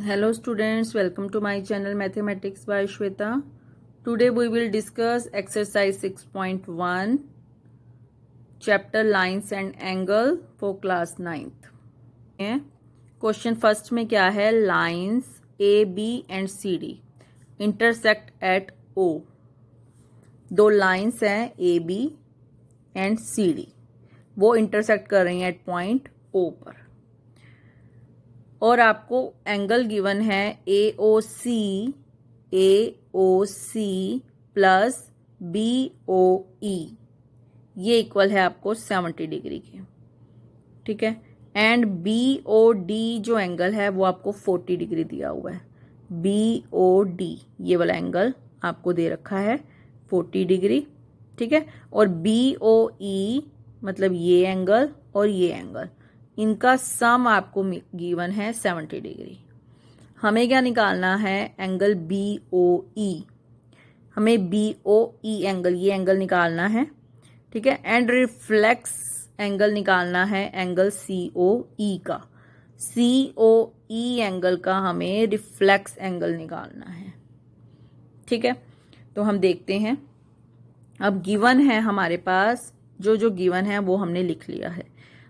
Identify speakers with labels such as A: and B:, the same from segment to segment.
A: Hello students, welcome to my channel Mathematics by Shweta. Today we will discuss exercise 6.1 chapter lines and angle for class 9th. Question first में क्या है, lines A B and C D intersect at O. दो lines हैं A B and C D, वो intersect कर रही हैं eight point ओ पर, और आपको एंगल गिवन है ए O C plus B O ई, ये इक्वल है आपको 70 डिग्री के, ठीक है। एंड बी ओ डी जो एंगल है वो आपको 40 डिग्री दिया हुआ है। बी ओ डी ये वाला एंगल आपको दे रखा है 40 डिग्री, ठीक है। और बी ओ ई मतलब ये एंगल और ये एंगल, इनका सम आपको गिवन है 70 डिग्री। हमें क्या निकालना है, एंगल बी ओ ई। हमें बी ओ ई एंगल, ये एंगल निकालना है, ठीक है। एंड रिफ्लेक्स एंगल निकालना है एंगल सी ओ ई का। सी ओ ई एंगल का हमें रिफ्लेक्स एंगल निकालना है, ठीक है। तो हम देखते हैं, अब गिवन है हमारे पास, जो गिवन है वो हमने लिख लिया है।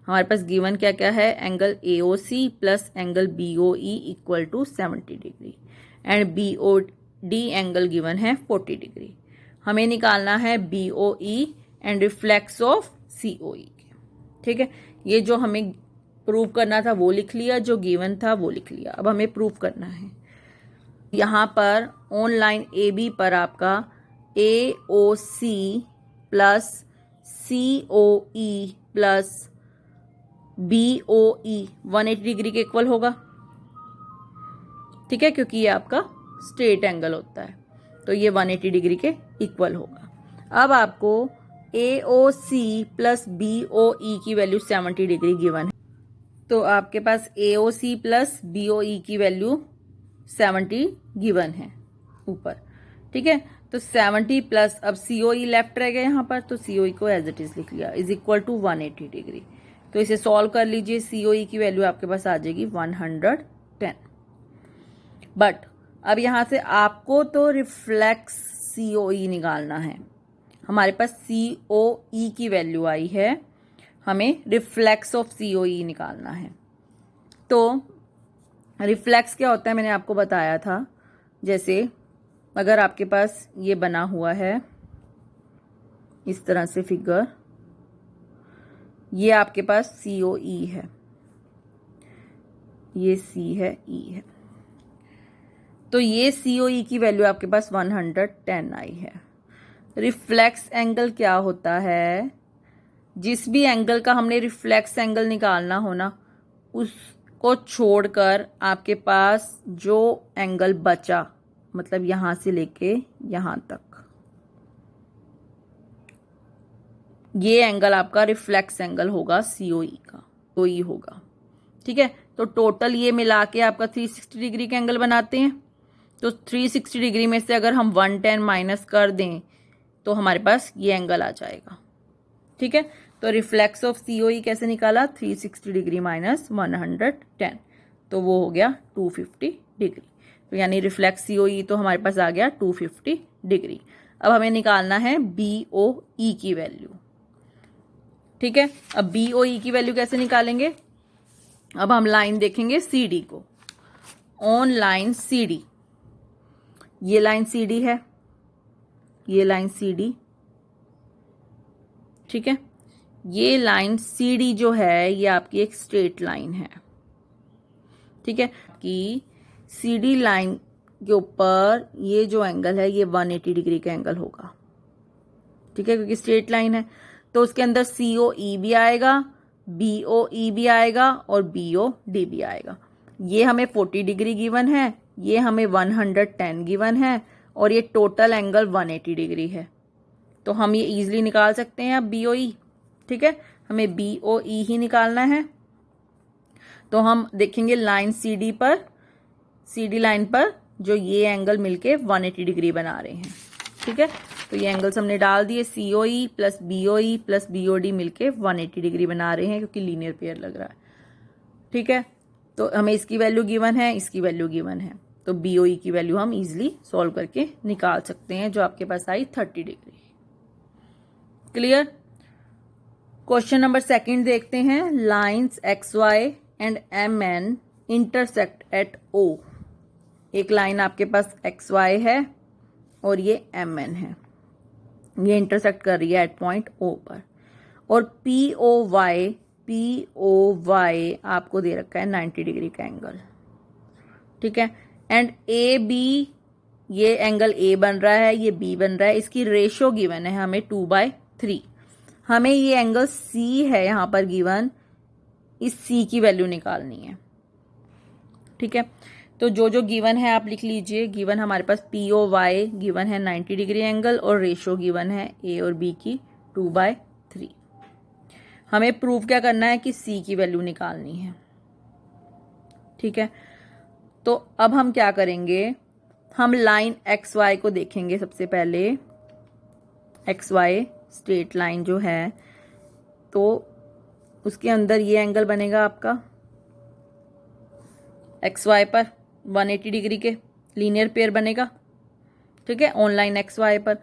A: हमारे पास गिवन क्या क्या है, angle A O C plus angle B O E equal to 70 degree and B O D angle given है 40 डिग्री। हमें निकालना है B O E and reflex of C O E, ठीक है। ये जो हमें प्रूव करना था वो लिख लिया, जो गिवन था वो लिख लिया। अब हमें प्रूव करना है, यहाँ पर ऑन लाइन ए बी पर आपका ए ओ सी प्लस सी O E plus B O ई 180 डिग्री के इक्वल होगा, ठीक है, क्योंकि ये आपका स्ट्रेट एंगल होता है, तो ये 180 डिग्री के इक्वल होगा। अब आपको ए O C plus B O ई की वैल्यू 70 डिग्री गिवन है, तो आपके पास ए O C plus B O ई की वैल्यू 70 गिवन है ऊपर, ठीक है। तो 70 प्लस, अब सी ओ ई लेफ्ट रह गया यहाँ पर, तो सी ओ ई को एज इट इज लिख लिया, इज इक्वल टू 180 डिग्री। तो इसे सॉल्व कर लीजिए, सी ओ ई की वैल्यू आपके पास आ जाएगी 110। बट अब यहाँ से आपको तो रिफ्लेक्स सी ओ ई निकालना है। हमारे पास सी ओ ई की वैल्यू आई है, हमें रिफ्लेक्स ऑफ सी ओ ई निकालना है। तो रिफ्लेक्स क्या होता है मैंने आपको बताया था, जैसे अगर आपके पास ये बना हुआ है इस तरह से फिगर, ये आपके पास सी ओ ई है, ये सी है, ई है, तो ये सी ओ ई की वैल्यू आपके पास 110 आई है। रिफ्लेक्स एंगल क्या होता है, जिस भी एंगल का हमने रिफ्लेक्स एंगल निकालना हो ना, उसको छोड़कर आपके पास जो एंगल बचा, मतलब यहां से लेके यहां तक, ये एंगल आपका रिफ्लेक्स एंगल होगा सी ओ ई का, तो ई होगा, ठीक है। तो टोटल ये मिला के आपका 360 डिग्री का एंगल बनाते हैं। तो 360 डिग्री में से अगर हम 110 माइनस कर दें तो हमारे पास ये एंगल आ जाएगा, ठीक है। तो रिफ्लेक्स ऑफ सी ओ ई कैसे निकाला, 360 डिग्री माइनस 110, तो वो हो गया 250 डिग्री। तो यानी रिफ्लेक्स सी ओ ई तो हमारे पास आ गया 250 डिग्री। अब हमें निकालना है बी ओ ई की वैल्यू, ठीक है। अब बी ओ ई की वैल्यू कैसे निकालेंगे, अब हम लाइन देखेंगे सी डी को। ऑन लाइन सी डी, ये लाइन सी डी है, ये लाइन सी डी, ठीक है। ये लाइन सी डी जो है ये आपकी एक स्ट्रेट लाइन है, ठीक है। कि सी डी लाइन के ऊपर ये जो एंगल है ये 180 डिग्री का एंगल होगा, ठीक है, क्योंकि स्ट्रेट लाइन है। तो उसके अंदर सी ओ ई भी आएगा, बी ओ ई भी आएगा और बी ओ डी भी आएगा। ये हमें 40 डिग्री गिवन है, ये हमें 110 गिवन है, और ये टोटल एंगल 180 डिग्री है। तो हम ये इजीली निकाल सकते हैं अब बी ओ ई, ठीक है। हमें बी ओ ई ही निकालना है। तो हम देखेंगे लाइन सी डी पर, सी डी लाइन पर जो ये एंगल मिलके 180 डिग्री बना रहे हैं, ठीक है। तो ये एंगल्स हमने डाल दिए, C O E plus B O E plus B O D मिलके 180 डिग्री बना रहे हैं, क्योंकि लीनियर पेयर लग रहा है, ठीक है। तो हमें इसकी वैल्यू गिवन है, इसकी वैल्यू गिवन है, तो BOE की वैल्यू हम इजीली सॉल्व करके निकाल सकते हैं, जो आपके पास आई 30 degree. Clear. Question number second देखते हैं। Lines XY and MN intersect at O। एक लाइन आपके पास XY है और ये MN है, ये इंटरसेक्ट कर रही है एट पॉइंट O पर। और POY आपको दे रखा है 90 डिग्री का एंगल, ठीक है। एंड AB, ये एंगल A बन रहा है, ये B बन रहा है, इसकी रेशो गिवन है हमें 2/3। हमें ये एंगल C है यहाँ पर गिवन, इस C की वैल्यू निकालनी है, ठीक है। तो जो जो गिवन है आप लिख लीजिए। गिवन हमारे पास POY गिवन है 90 डिग्री एंगल और रेशो गिवन है A और B की 2/3। हमें प्रूव क्या करना है कि C की वैल्यू निकालनी है, ठीक है। तो अब हम क्या करेंगे, हम लाइन XY को देखेंगे सबसे पहले। XY स्ट्रेट लाइन जो है, तो उसके अंदर ये एंगल बनेगा आपका XY पर 180 डिग्री के लीनियर पेयर बनेगा, ठीक है, ऑन लाइन XY पर।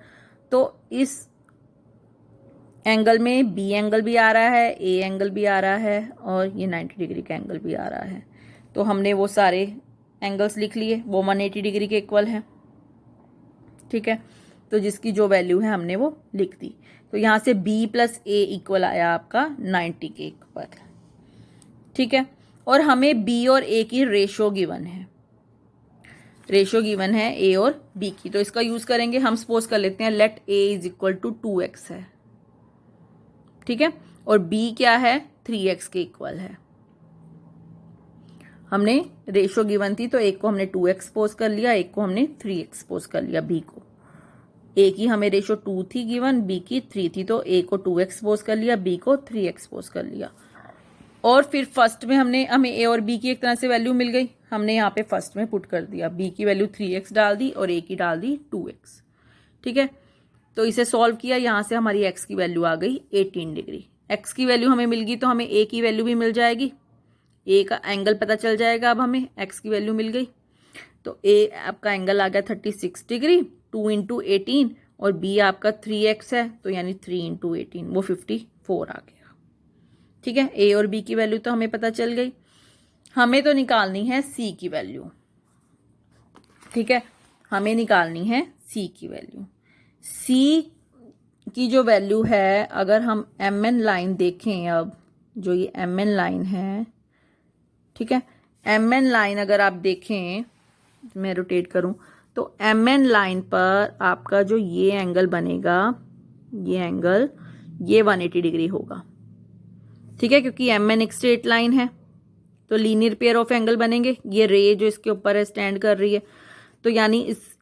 A: तो इस एंगल में B एंगल भी आ रहा है, A एंगल भी आ रहा है और ये 90 डिग्री का एंगल भी आ रहा है। तो हमने वो सारे एंगल्स लिख लिए, वो 180 डिग्री के इक्वल है, ठीक है। तो जिसकी जो वैल्यू है हमने वो लिख दी। तो यहाँ से B + A इक्वल आया आपका 90 के इक्वल, ठीक है। और हमें B और A की रेशो गिवन है, रेशो गिवन है A और B की। तो इसका यूज करेंगे। हम सपोज कर लेते हैं लेट A = 2x है, ठीक है, और B क्या है 3x के इक्वल है। हमने रेशो गिवन थी, तो एक को हमने 2x सपोज कर लिया, एक को हमने 3x सपोज कर लिया B को। A की हमें रेशो 2 थी गिवन, B की 3 थी, तो A को 2x सपोज कर लिया, B को 3x सपोज कर लिया। और फिर फर्स्ट में हमें A और B की एक तरह से वैल्यू मिल गई, हमने यहाँ पे फर्स्ट में पुट कर दिया। B की वैल्यू 3x डाल दी और A की डाल दी 2x, ठीक है। तो इसे सॉल्व किया, यहाँ से हमारी x की वैल्यू आ गई 18 डिग्री। x की वैल्यू हमें मिल गई तो हमें A की वैल्यू भी मिल जाएगी, A का एंगल पता चल जाएगा। अब हमें x की वैल्यू मिल गई, तो A आपका एंगल आ गया 36 डिग्री, 2 × 18, और B आपका 3x है, तो यानी 3 × 18 वो 54 आ गया, ठीक है। A और B की वैल्यू तो हमें पता चल गई। हमें तो निकालनी है C की वैल्यू, ठीक है, हमें निकालनी है C की वैल्यू। C की जो वैल्यू है, अगर हम MN लाइन देखें, अब जो ये MN लाइन है, ठीक है, MN लाइन अगर आप देखें, मैं रोटेट करूं, तो MN लाइन पर आपका जो ये एंगल बनेगा, ये एंगल ये 180 डिग्री होगा, ठीक है, क्योंकि MN एक स्ट्रेट लाइन है, तो लीनियर पेयर ऑफ एंगल बनेंगे। ये रे जो इसके ऊपर है स्टैंड कर रही है, तो यानी इस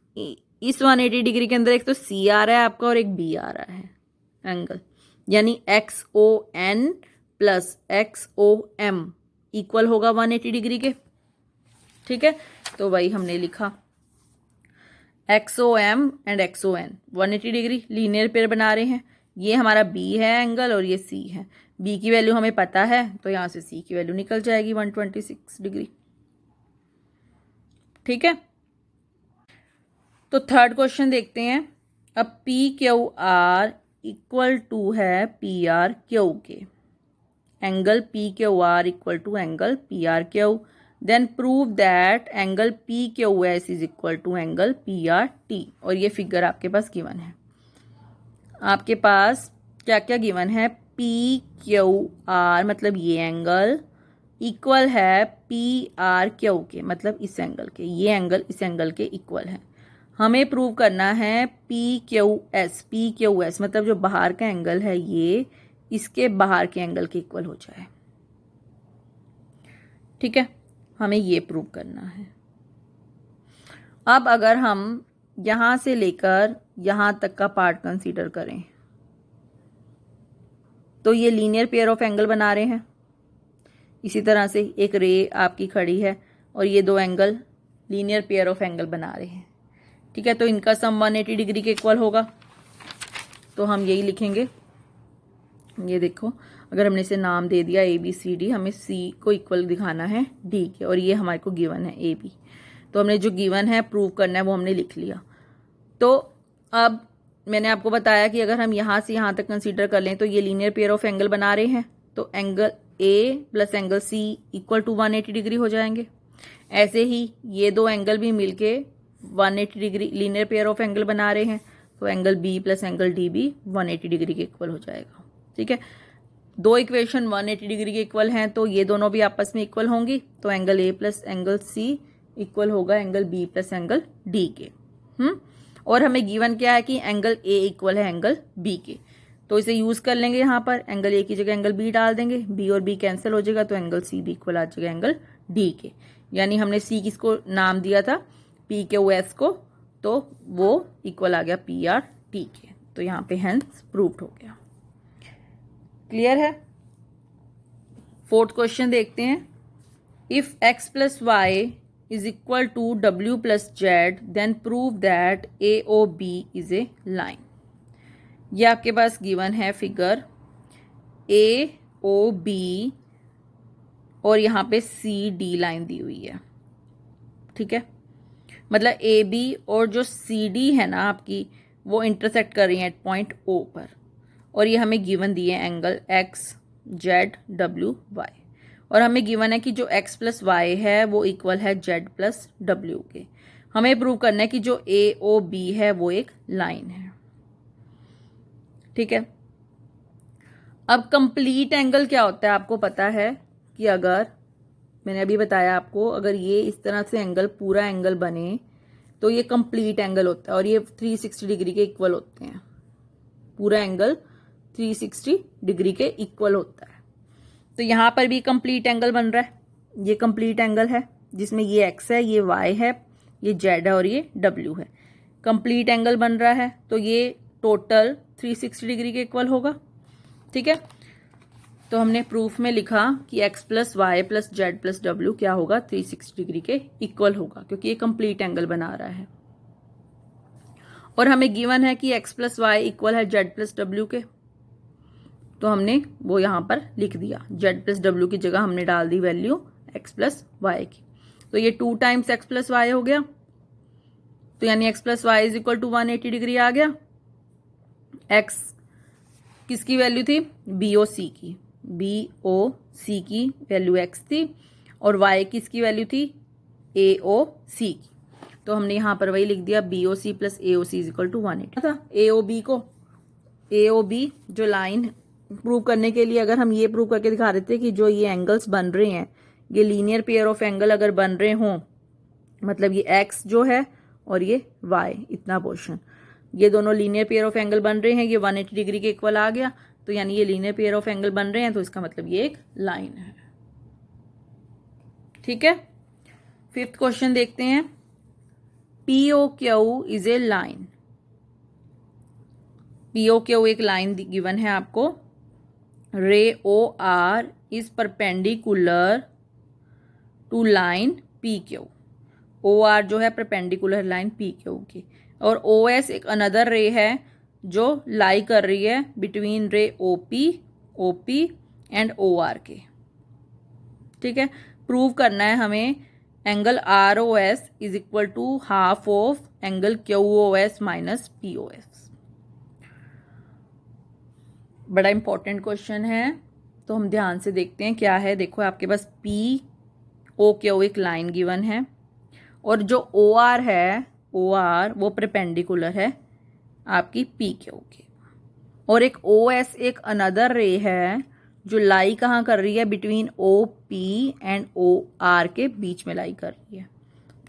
A: 180 डिग्री के अंदर एक तो C आ रहा है आपका और एक B आ रहा है एंगल, यानी XON + XOM इक्वल होगा 180 डिग्री के, ठीक है। तो वही हमने लिखा, XOM and XON 180 degree linear pair बना रहे हैं। ये हमारा B है एंगल और ये C है। B की वैल्यू हमें पता है, तो यहाँ से C की वैल्यू निकल जाएगी 126 डिग्री, ठीक है। तो थर्ड क्वेश्चन देखते हैं। अब PQR = है PRQ के, angle PQR = angle PRQ। Then prove that angle PQS = angle PRT। और ये फिगर आपके पास गिवन है। आपके पास क्या क्या गिवन है, PQR मतलब ये एंगल इक्वल है PRQ के, मतलब इस एंगल के, ये एंगल इस एंगल के इक्वल है। हमें प्रूव करना है PQS मतलब जो बाहर का एंगल है ये इसके बाहर के एंगल के इक्वल हो जाए, ठीक है, हमें ये प्रूव करना है। अब अगर हम यहां से लेकर यहां तक का पार्ट कंसीडर करें, तो ये लीनियर पेयर ऑफ एंगल बना रहे हैं। इसी तरह से एक रे आपकी खड़ी है और ये दो angle linear pair of angle बना रहे हैं, ठीक है। तो इनका सम 180 डिग्री के इक्वल होगा, तो हम यही लिखेंगे। ये देखो, अगर हमने इसे नाम दे दिया ABCD, हमें C को इक्वल दिखाना है D के, और ये हमारे को गिवन है AB। तो हमने जो गिवन है प्रूव करना है वो हमने लिख लिया। तो अब मैंने आपको बताया कि अगर हम यहाँ से यहाँ तक कंसीडर कर लें तो ये लीनियर पेयर ऑफ एंगल बना रहे हैं, तो angle A plus angle C equal to 180 degree हो जाएंगे। ऐसे ही ये दो एंगल भी मिलके 180 degree linear pair of angle बना रहे हैं, तो angle B plus angle D भी 180 डिग्री के इक्वल हो जाएगा। ठीक है, दो इक्वेशन 180 डिग्री के इक्वल हैं, तो ये दोनों भी आपस में इक्वल होंगी, तो angle A plus angle C equal होगा angle B plus angle D के। और हमें गिवन क्या है कि एंगल A इक्वल है एंगल B के, तो इसे यूज कर लेंगे। यहाँ पर एंगल A की जगह एंगल B डाल देंगे, B और B कैंसिल हो जाएगा, तो एंगल C भी इक्वल आ जाएगा एंगल D के। यानी हमने C किसको नाम दिया था, PQS को, तो वो इक्वल आ गया PRT के। तो यहाँ पे हेंस प्रूव्ड हो गया। क्लियर है। फोर्थ क्वेश्चन देखते हैं। If x plus Y is equal to W plus Z, then prove that AOB is a line। ये आपके पास गिवन है फिगर AOB और यहाँ पे CD लाइन दी हुई है। ठीक है, मतलब AB और जो CD है ना आपकी, वो इंटरसेक्ट कर रही है एट पॉइंट O पर, और ये हमें गिवन दिए angle X Z W Y, और हमें गिवन है कि जो x प्लस वाई है वो इक्वल है z प्लस डब्ल्यू के। हमें प्रूव करना है कि जो AOB है वो एक लाइन है। ठीक है, अब कंप्लीट एंगल क्या होता है आपको पता है कि अगर मैंने अभी बताया आपको, अगर ये इस तरह से एंगल पूरा एंगल बने तो ये कंप्लीट एंगल होता है, और ये 360 डिग्री के इक्वल होते हैं। पूरा एंगल 360 डिग्री के इक्वल होता है। तो यहाँ पर भी कंप्लीट एंगल बन रहा है, ये कंप्लीट एंगल है जिसमें ये x है, ये y है, ये z है और ये w है। कंप्लीट एंगल बन रहा है, तो ये टोटल 360 डिग्री के इक्वल होगा। ठीक है, तो हमने प्रूफ में लिखा कि x plus Y plus Z plus W क्या होगा, 360 डिग्री के इक्वल होगा, क्योंकि ये कंप्लीट एंगल बना रहा है। और हमें गिवन है कि x प्लस वाई इक्वल है z प्लस डब्ल्यू के, तो हमने वो यहाँ पर लिख दिया। z प्लस डब्ल्यू की जगह हमने डाल दी वैल्यू x प्लस वाई की, तो ये 2 टाइम्स x प्लस वाई हो गया, तो यानी x plus Y is equal to 180 degree आ गया। x किसकी वैल्यू थी, BOC की, BOC की वैल्यू x थी, और y किसकी वैल्यू थी, AOC की। तो हमने यहाँ पर वही लिख दिया BOC plus AOC is equal to 180 था। AOB जो लाइन प्रूव करने के लिए अगर हम ये प्रूव करके दिखा देते हैं कि जो ये एंगल्स बन रहे हैं, ये लीनियर पेयर ऑफ एंगल अगर बन रहे हों, मतलब ये x जो है और ये y, इतना पोर्शन, ये दोनों लीनियर पेयर ऑफ एंगल बन रहे हैं, ये 180 डिग्री के इक्वल आ गया, तो यानी ये लीनियर पेयर ऑफ एंगल बन रहे हैं, तो इसका मतलब ये एक लाइन है। ठीक है, फिफ्थ क्वेश्चन देखते हैं। POQ is a line. POQ एक लाइन गिवन है आपको। Ray OR is perpendicular to line PQ। OR जो है परपेंडिकुलर लाइन PQ की, और OS एक अनदर रे है जो लाई कर रही है बिटवीन रे OP एंड OR के। ठीक है, प्रूव करना है हमें angle ROS is equal to half of angle QOS minus POS। बड़ा इंपॉर्टेंट क्वेश्चन है, तो हम ध्यान से देखते हैं क्या है। देखो आपके पास POQ एक लाइन गिवन है, और जो OR है, OR वो परपेंडिकुलर है आपकी PQ के, और एक OS एक अनदर रे है जो लाई कहाँ कर रही है, बिटवीन OP एंड OR के बीच में लाई कर रही है।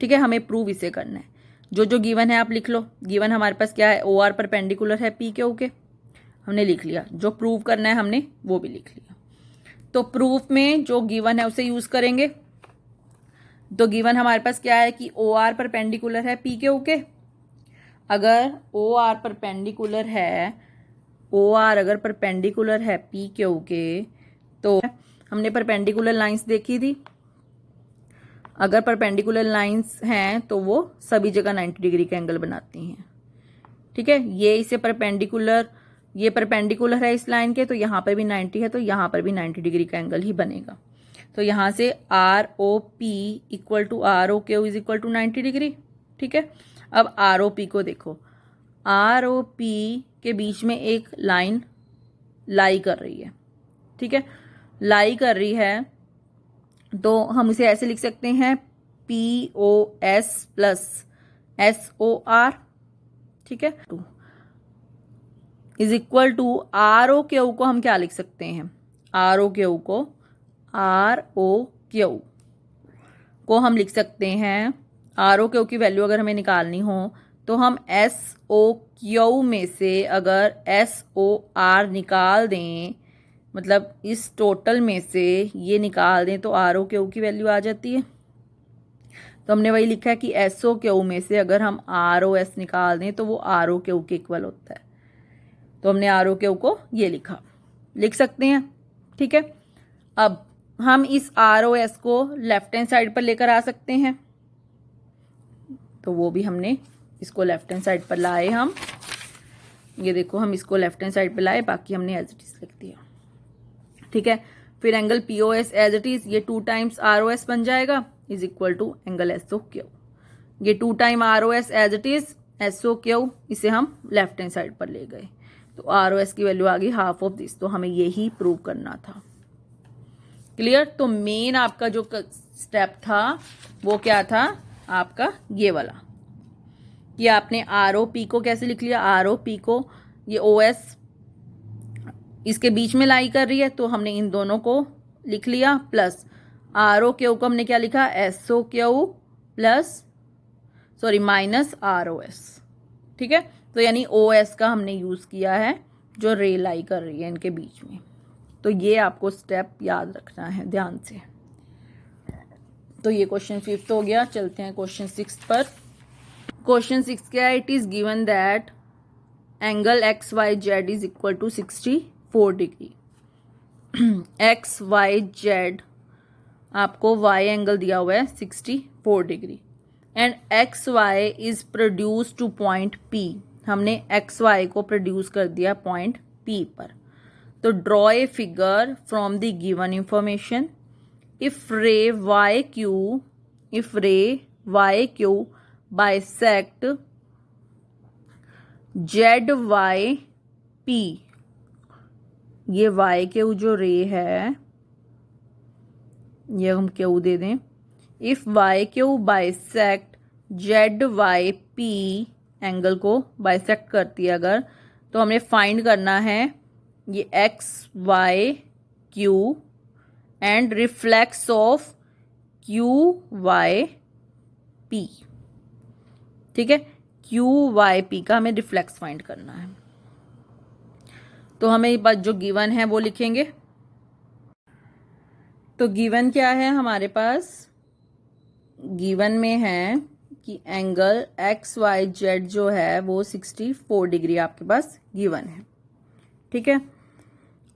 A: ठीक है, हमें प्रूव इसे करना है। जो जो गिवन है आप लिख लो। गिवन हमारे पास क्या है, OR परपेंडिकुलर है PQ के, हमने लिख लिया। जो प्रूव करना है हमने वो भी लिख लिया। तो प्रूफ में जो गिवन है उसे यूज करेंगे। तो गिवन हमारे पास क्या है कि OR परपेंडिकुलर है PQ के। अगर OR परपेंडिकुलर है, OR अगर परपेंडिकुलर है PQ के, तो हमने परपेंडिकुलर लाइंस देखी थी। अगर परपेंडिकुलर लाइंस हैं तो वो सभी जगह 90 डिग्री का एंगल बनाती हैं। ठीक है, ये इसे परपेंडिकुलर ये परपेंडिकुलर है इस लाइन के, तो यहाँ पर भी 90 है, तो यहाँ पर भी 90 डिग्री का एंगल ही बनेगा। तो यहाँ से R O P equal to R O Q is equal to 90 degree. ठीक है, अब आर ओ पी को देखो, आर ओ पी के बीच में एक लाइन लाई कर रही है। ठीक है, लाई कर रही है तो हम इसे ऐसे लिख सकते हैं P O S plus S O R. ठीक है, is equal to R O Q को हम क्या लिख सकते हैं, आर ओ क्यू को हम लिख सकते हैं, आर ओ क्यू की वैल्यू अगर हमें निकालनी हो तो हम एस ओ क्यू में से अगर एस ओ आर निकाल दें, मतलब इस टोटल में से ये निकाल दें तो आर ओ क्यू की वैल्यू आ जाती है। तो हमने वही लिखा है कि एस ओ क्यू में से अगर हम आर ओ एस निकाल दें तो वो आर ओ क्यू के इक्वल होता है। तो हमने आर ओ क्यू को ये लिख सकते हैं। ठीक है, अब हम इस आर ओ एस को लेफ्ट हैंड साइड पर लेकर आ सकते हैं, तो वो भी हमने इसको लेफ्ट हैंड साइड पर लाए। हम ये देखो, हम इसको लेफ्ट हैंड साइड पर लाए, बाकी हमने एज इट इज लिख दिया। ठीक है, फिर angle P O S as it is ये 2 टाइम्स आर ओ एस बन जाएगा is equal to angle S O Q. ये 2 time R O S as it is S O Q, इसे हम लेफ्ट हैंड साइड पर ले गए, तो आर ओ एस की वैल्यू आ गई हाफ ऑफ दिस। तो हमें यही प्रूव करना था। क्लियर? तो मेन आपका जो स्टेप था वो क्या था आपका, ये वाला, कि आपने आर ओ पी को कैसे लिख लिया, आर ओ पी को ये ओ एस इसके बीच में लाई कर रही है तो हमने इन दोनों को लिख लिया, प्लस आर ओ क्यू को हमने क्या लिखा, S O Q plus minus R O S. ठीक है, तो यानी ओ एस का हमने यूज किया है जो रे लाई कर रही है इनके बीच में। तो ये आपको स्टेप याद रखना है ध्यान से। तो ये क्वेश्चन 5 हो गया। चलते हैं क्वेश्चन 6 पर। क्वेश्चन 6 क्या है, it is given that angle X Y Z is equal to 64 degree. X Y Z आपको वाई एंगल दिया हुआ है 64 degree and X Y is produce to point P. हमने एक्स वाई को प्रोड्यूस कर दिया पॉइंट पी पर। तो draw a figure from the given information. If ray Y Q bisect Z Y P, ये वाई क्यू जो ray है ये हम क्यू दे दें। If Y Q bisect Z Y P, angle को बाइसेक्ट करती है अगर, तो हमें फाइंड करना है ये X Y Q and reflex of Q Y P. ठीक है, क्यू वाई पी का हमें रिफ्लेक्स फाइंड करना है। तो हमें बस जो गिवन है वो लिखेंगे। तो गिवन क्या है हमारे पास, गिवन में है कि एंगल एक्स वाई जेड जो है वो 64 डिग्री आपके पास गिवन है। ठीक है,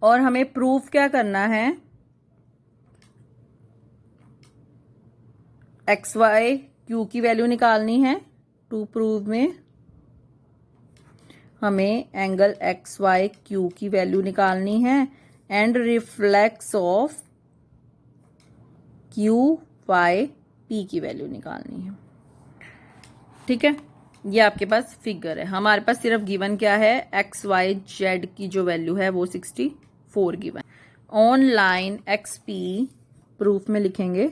A: और हमें प्रूफ क्या करना है, एक्स वाई क्यू की वैल्यू निकालनी है। टू प्रूव में हमें एंगल एक्स वाई क्यू की वैल्यू निकालनी है and reflex of Q Y P की वैल्यू निकालनी है। ठीक है, ये आपके पास फिगर है। हमारे पास सिर्फ गिवन क्या है, एक्स वाई जेड की जो वैल्यू है वो 64 given. On line X P proof में लिखेंगे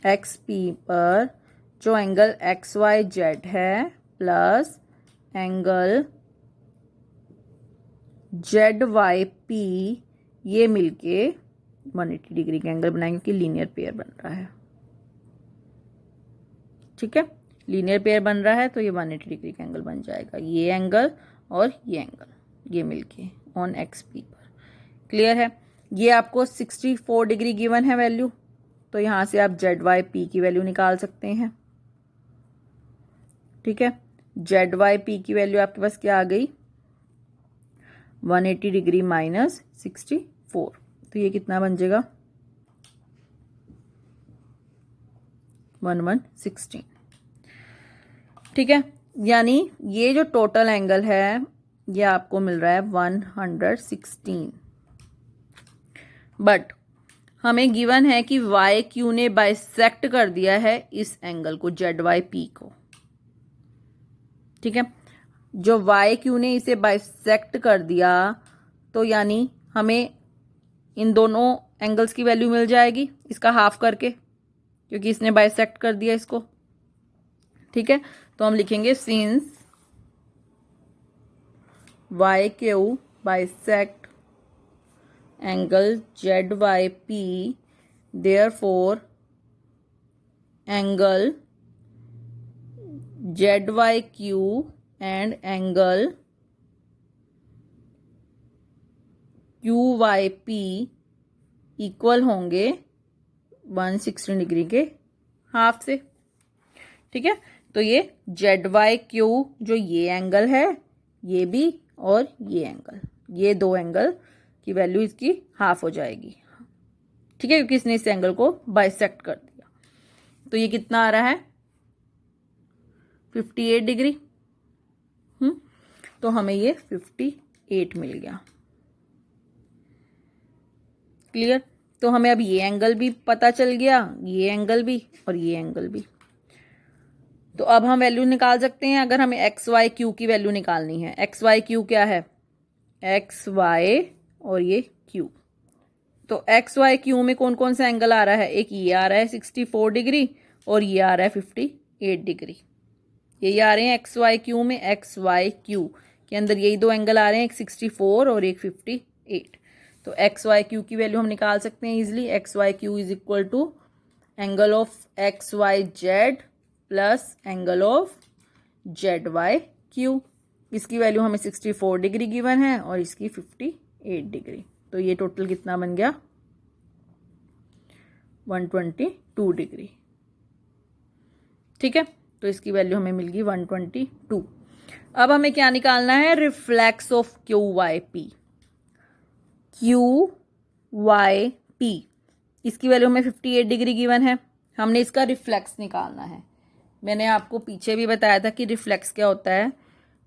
A: एक्स पी पर जो एंगल एक्स वाई जेड है plus angle Z Y P, ये मिलके 180 डिग्री का एंगल बनाएंगे क्योंकि लीनियर पेयर बन रहा है। ठीक है, लीनियर पेयर बन रहा है तो ये 180 डिग्री का एंगल बन जाएगा, ये एंगल और ये एंगल, ये मिलके ऑन एक्स पी पर। क्लियर है? ये आपको 64 डिग्री गिवन है वैल्यू, तो यहां से आप जेड वाई पी की वैल्यू निकाल सकते हैं। ठीक है, जेड वाई पी की वैल्यू आपके पास क्या आ गई, 180 डिग्री माइनस 64, तो ये कितना बन जाएगा 1116। ठीक है, यानी ये जो टोटल एंगल है ये आपको मिल रहा है 116। बट हमें गिवन है कि वाई क्यू ने बाइसेक्ट कर दिया है इस एंगल को, जेड वाई पी को। ठीक है, जो वाई क्यू ने इसे बाइसेक्ट कर दिया तो यानी हमें इन दोनों एंगल्स की वैल्यू मिल जाएगी इसका हाफ करके, क्योंकि इसने बाइसेक्ट कर दिया इसको। ठीक है, तो हम लिखेंगे since Y Q bisect angle Z Y P, therefore angle Z Y Q and angle Q Y P equal होंगे 116 डिग्री के हाफ से। ठीक है, तो ये जेड वाई क्यू जो ये एंगल है, ये भी और ये एंगल, ये दो एंगल की वैल्यू इसकी हाफ हो जाएगी। ठीक है, क्योंकि इसने इस एंगल को बाइसेक्ट कर दिया। तो ये कितना आ रहा है 58 डिग्री। तो हमें ये 58 मिल गया। क्लियर? तो हमें अब ये एंगल भी पता चल गया, ये एंगल भी और ये एंगल भी। तो अब हम वैल्यू निकाल सकते हैं। अगर हमें एक्स वाई क्यू की वैल्यू निकालनी है, एक्स वाई क्यू क्या है, एक्स वाई और ये क्यू। तो एक्स वाई क्यू में कौन कौन सा एंगल आ रहा है, एक ये आ रहा है 64 डिग्री और ये आ रहा है 58 डिग्री। ये आ रहे हैं एक्स वाई क्यू में, एक्स वाई क्यू के अंदर यही दो एंगल आ रहे हैं, एक 64 और एक 58। तो एक्स वाई क्यू की वैल्यू हम निकाल सकते हैं easily. X Y Q is equal to angle of X Y Z plus angle of Z Y Q. इसकी वैल्यू हमें 64 डिग्री गिवन है और इसकी 58 डिग्री। तो ये टोटल कितना बन गया 122 डिग्री। ठीक है, तो इसकी वैल्यू हमें मिल गई 122। अब हमें क्या निकालना है, reflex of Q Y P. Q Y P इसकी वैल्यू हमें 58 डिग्री गिवन है, हमने इसका रिफ्लेक्स निकालना है। मैंने आपको पीछे भी बताया था कि रिफ्लेक्स क्या होता है।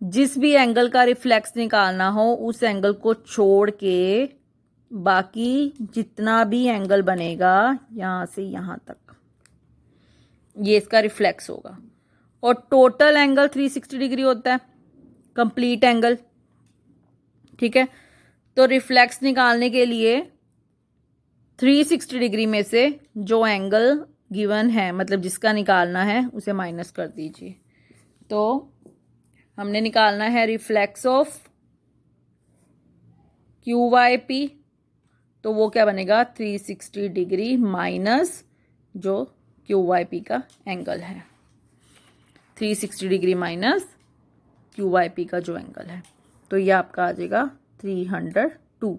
A: जिस भी एंगल का रिफ्लेक्स निकालना हो उस एंगल को छोड़ के बाकी जितना भी एंगल बनेगा यहां से यहां तक ये इसका रिफ्लेक्स होगा। और टोटल एंगल 360 डिग्री होता है, कंप्लीट एंगल। ठीक है, तो रिफ्लेक्स निकालने के लिए 360 डिग्री में से जो एंगल गिवन है, मतलब जिसका निकालना है, उसे माइनस कर दीजिए। तो हमने निकालना है reflex of Q Y P, तो वो क्या बनेगा 360 डिग्री माइनस जो क्यू वाई पी का एंगल है, 360 degree minus Q Y P का जो एंगल है, तो ये आपका आ जाएगा 302।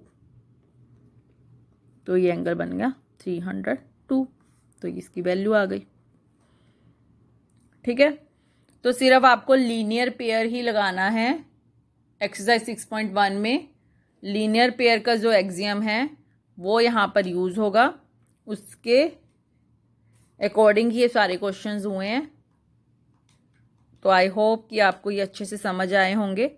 A: तो ये एंगल बन गया 302, तो इसकी वैल्यू आ गई। ठीक है, तो सिर्फ आपको लीनियर पेयर ही लगाना है। एक्सरसाइज 6.1 में लीनियर पेयर का जो एक्सियम है वो यहाँ पर यूज होगा, उसके अकॉर्डिंग ही ये सारे क्वेश्चंस हुए हैं। तो आई होप कि आपको ये अच्छे से समझ आए होंगे।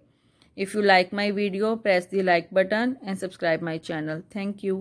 A: If you like my video, press the like button and subscribe my channel. Thank you.